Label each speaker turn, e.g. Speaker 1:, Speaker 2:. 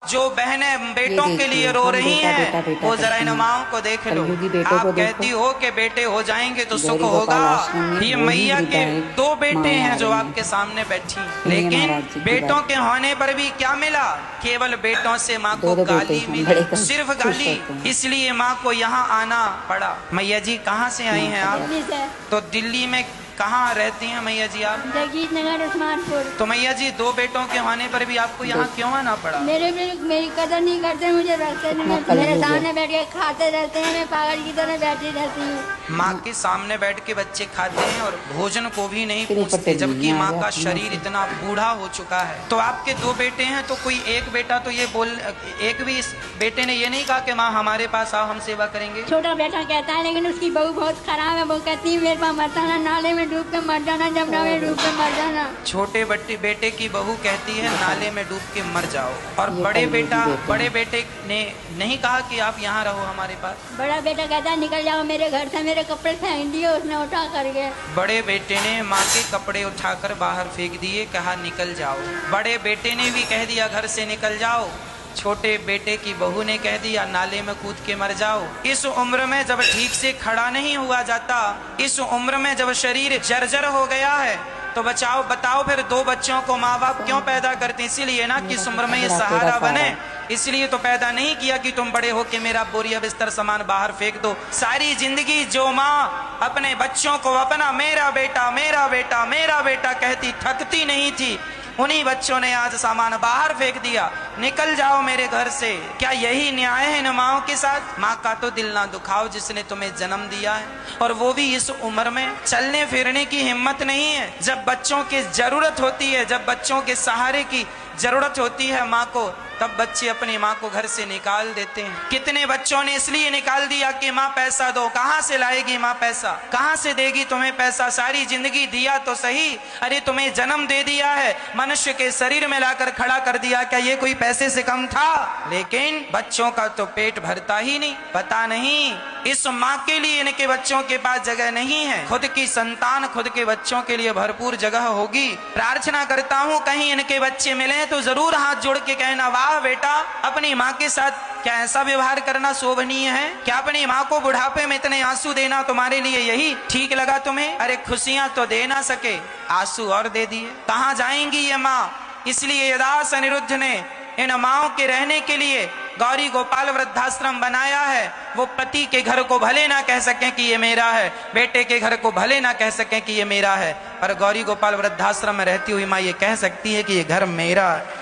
Speaker 1: जो बहनें बेटों के लिए रो रही हैं वो जरा इन माओं को देख लो। आप कहती हो कि बेटे हो जाएंगे तो सुख होगा। ये मैया के दो बेटे हैं जो आपके सामने बैठी, लेकिन बेटों के होने पर भी क्या मिला? केवल बेटों से माँ को गाली मिली, सिर्फ गाली। इसलिए माँ को यहाँ आना पड़ा। मैया जी कहाँ से आई हैं आप? तो दिल्ली में कहाँ रहती हैं मैया जी आप?
Speaker 2: जगीर नगर उस्मानपुर।
Speaker 1: तो मैया जी दो बेटों के होने पर भी आपको यहाँ क्यों आना पड़ा?
Speaker 2: मेरी कदर नहीं करते, मुझे रखते नहीं, मेरे सामने बैठ के खाते रहते हैं, मैं पागल की तरह बैठी रहती हूँ।
Speaker 1: माँ के सामने बैठ के बच्चे खाते हैं और भोजन को भी नहीं पूछते, जबकि माँ का शरीर इतना बूढ़ा हो चुका है। तो आपके दो बेटे हैं, तो कोई एक बेटा तो ये बोल, एक भी इस बेटे ने ये नहीं कहा कि माँ हमारे पास आओ हम सेवा करेंगे?
Speaker 2: छोटा बेटा कहता है, लेकिन उसकी बहू बहुत खराब है। वो कहती है मेरे पास मरता ना, नाले में डूब के मर जाना, जमुना में डूब के मर जाना।
Speaker 1: छोटे बेटे की बहू कहती है नाले में डूब के मर जाओ, और बड़े बेटे ने नहीं कहा कि आप यहाँ रहो हमारे पास?
Speaker 2: बड़ा बेटा कहता है निकल जाओ मेरे घर से, मेरे कपड़े फेंक दिए उसने उठा करके।
Speaker 1: बड़े बेटे ने माँ के कपड़े उठाकर बाहर फेंक दिए, कहा निकल जाओ। बड़े बेटे ने भी कह दिया घर से निकल जाओ। छोटे बेटे की बहू ने कह दिया नाले में कूद के मर जाओ। इस उम्र में जब ठीक से खड़ा नहीं हुआ जाता, इस उम्र में जब शरीर जर्जर हो गया है, तो बताओ फिर दो बच्चों को माँ बाप क्यों पैदा करते? इसीलिए ना कि इस उम्र में ये सहारा बने, इसलिए तो पैदा नहीं किया कि तुम बड़े हो के मेरा बोरिया बिस्तर सामान बाहर फेंक दो। सारी जिंदगी जो माँ अपने बच्चों को अपना मेरा बेटा मेरा बेटा मेरा बेटा कहती थकती नहीं थी, उन्हीं बच्चों ने आज सामान बाहर फेंक दिया। निकल जाओ मेरे घर से। क्या यही न्याय है इन माओं के साथ? माँ का तो दिल ना दुखाओ जिसने तुम्हें जन्म दिया है, और वो भी इस उम्र में चलने फिरने की हिम्मत नहीं है। जब बच्चों की जरूरत होती है, जब बच्चों के सहारे की जरूरत होती है माँ को, तब बच्चे अपनी माँ को घर से निकाल देते हैं। कितने बच्चों ने इसलिए निकाल दिया कि माँ पैसा दो। कहाँ से लाएगी माँ पैसा? कहाँ से देगी तुम्हें पैसा? सारी जिंदगी दिया तो सही, अरे तुम्हें जन्म दे दिया है, मनुष्य के शरीर में लाकर खड़ा कर दिया, क्या ये कोई पैसे से कम था? लेकिन बच्चों का तो पेट भरता ही नहीं। पता नहीं इस माँ के लिए इनके बच्चों के पास जगह नहीं है। खुद की संतान खुद के बच्चों के लिए भरपूर जगह होगी। प्रार्थना करता हूँ कहीं इनके बच्चे मिले तो जरूर हाथ जोड़ के कहना वाह बेटा, अपनी माँ के साथ क्या ऐसा व्यवहार करना शोभनीय है? क्या अपनी माँ को बुढ़ापे में इतने आंसू देना तुम्हारे लिए यही ठीक लगा तुम्हें? अरे खुशियां तो दे ना सके, आंसू और दे दिए। कहाँ जाएंगी ये माँ? इसलिए यदास अनिरुद्ध ने इन माओं के रहने के लिए गौरी गोपाल वृद्धाश्रम बनाया है। वो पति के घर को भले ना कह सकें कि ये मेरा है, बेटे के घर को भले ना कह सकें कि ये मेरा है, पर गौरी गोपाल वृद्धाश्रम में रहती हुई माँ ये कह सकती है कि ये घर मेरा है।